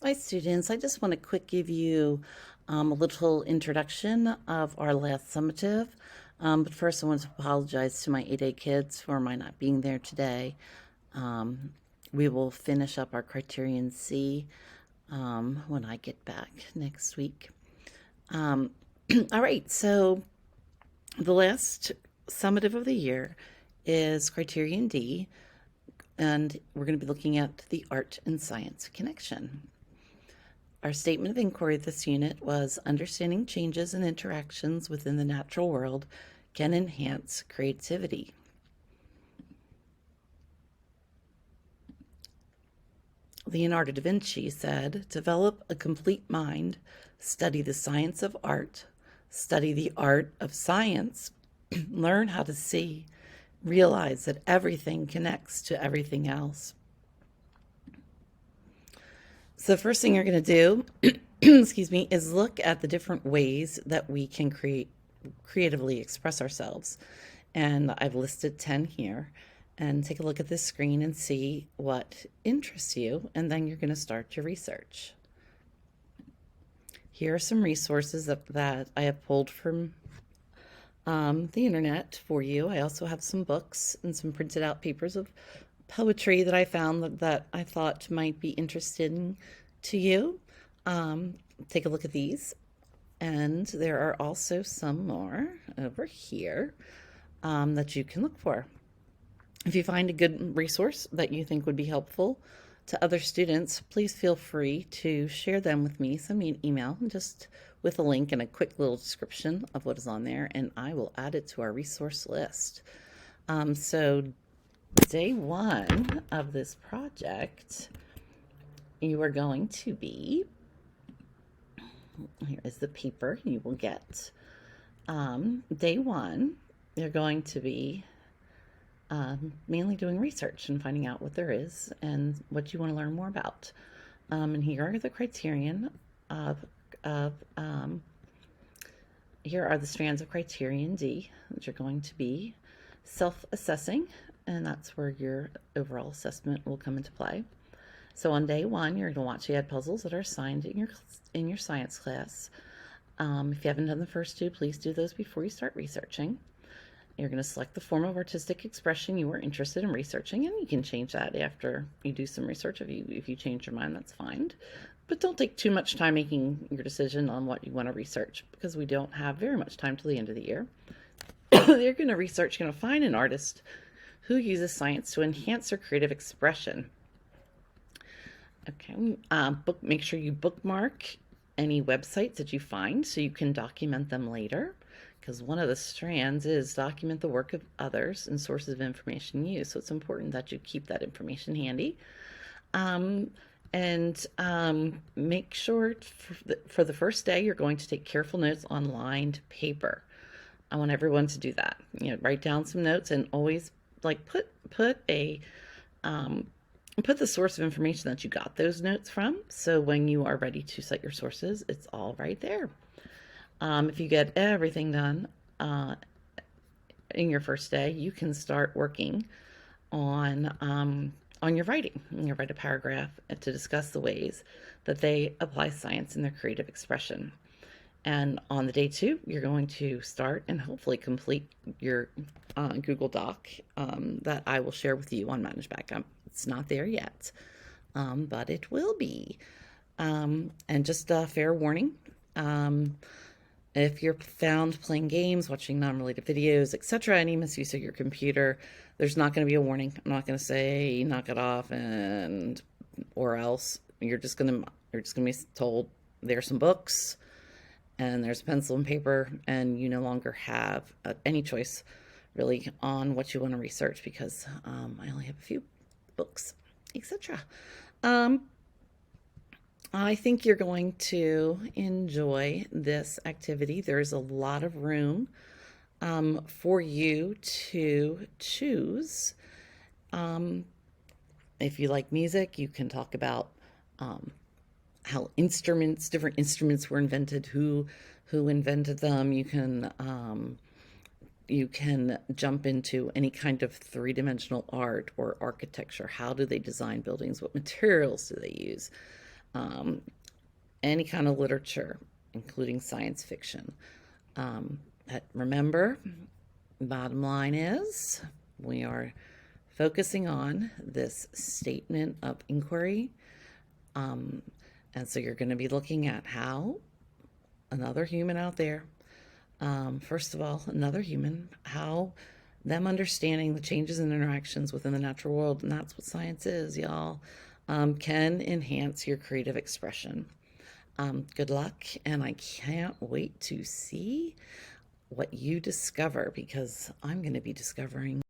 Hi, students. I just want to quick give you a little introduction of our last summative. But first, I want to apologize to my 8A kids for my not being there today. We will finish up our Criterion C when I get back next week. All right, so the last summative of the year is Criterion D, and we're going to be looking at the art and science connection. Our statement of inquiry this unit was understanding changes and interactions within the natural world can enhance creativity. Leonardo da Vinci said, develop a complete mind, study the science of art, study the art of science, learn how to see, realize that everything connects to everything else. So the first thing you're going to do, excuse me, is look at the different ways that we can creatively express ourselves. And I've listed 10 here. And take a look at this screen and see what interests you, and then you're going to start your research. Here are some resources that I have pulled from the internet for you. I also have some books and some printed out papers of poetry that I found that I thought might be interesting to you. Take a look at these. And there are also some more over here that you can look for. If you find a good resource that you think would be helpful to other students, please feel free to share them with me. Send me an email just with a link and a quick little description of what is on there, and I will add it to our resource list. So day one of this project, you are going to be, here is the paper you will get. Day one, you're going to be mainly doing research and finding out what there is and what you want to learn more about. And here are the criterion here are the strands of Criterion D that you're going to be self-assessing, and that's where your overall assessment will come into play. So on day one, you're going to watch the ed puzzles that are assigned in your science class. If you haven't done the first two, please do those before you start researching. You're going to select the form of artistic expression you are interested in researching, and you can change that after you do some research. If you change your mind, that's fine. But don't take too much time making your decision on what you want to research, because we don't have very much time till the end of the year. You're going to find an artist who uses science to enhance their creative expression. Okay, make sure you bookmark any websites that you find so you can document them later, because one of the strands is document the work of others and sources of information used. So it's important that you keep that information handy. Make sure for the first day, you're going to take careful notes on lined paper. I want everyone to do that. Write down some notes and always put the source of information that you got those notes from. So when you are ready to cite your sources, it's all right there. If you get everything done in your first day, you can start working on your writing. You write a paragraph to discuss the ways that they apply science in their creative expression. And on the day two, you're going to start and hopefully complete your Google Doc that I will share with you on ManageBack. It's not there yet, but it will be. And just a fair warning, if you're found playing games, watching non-related videos, etc., any misuse of your computer, there's not going to be a warning. I'm not going to say knock it off or else. You're just going to be told there's some books and there's pencil and paper, and you no longer have any choice really on what you want to research, because I only have a few books, etc. I think you're going to enjoy this activity. There's a lot of room for you to choose. If you like music, you can talk about how different instruments were invented, who invented them. You can jump into any kind of three-dimensional art or architecture. How do they design buildings? What materials do they use? any kind of literature, including science fiction. Remember, bottom line is we are focusing on this statement of inquiry. And so you're going to be looking at how another human out there, first of all, another human, how them understanding the changes and interactions within the natural world, and that's what science is, y'all, can enhance your creative expression. Good luck, and I can't wait to see what you discover, because I'm going to be discovering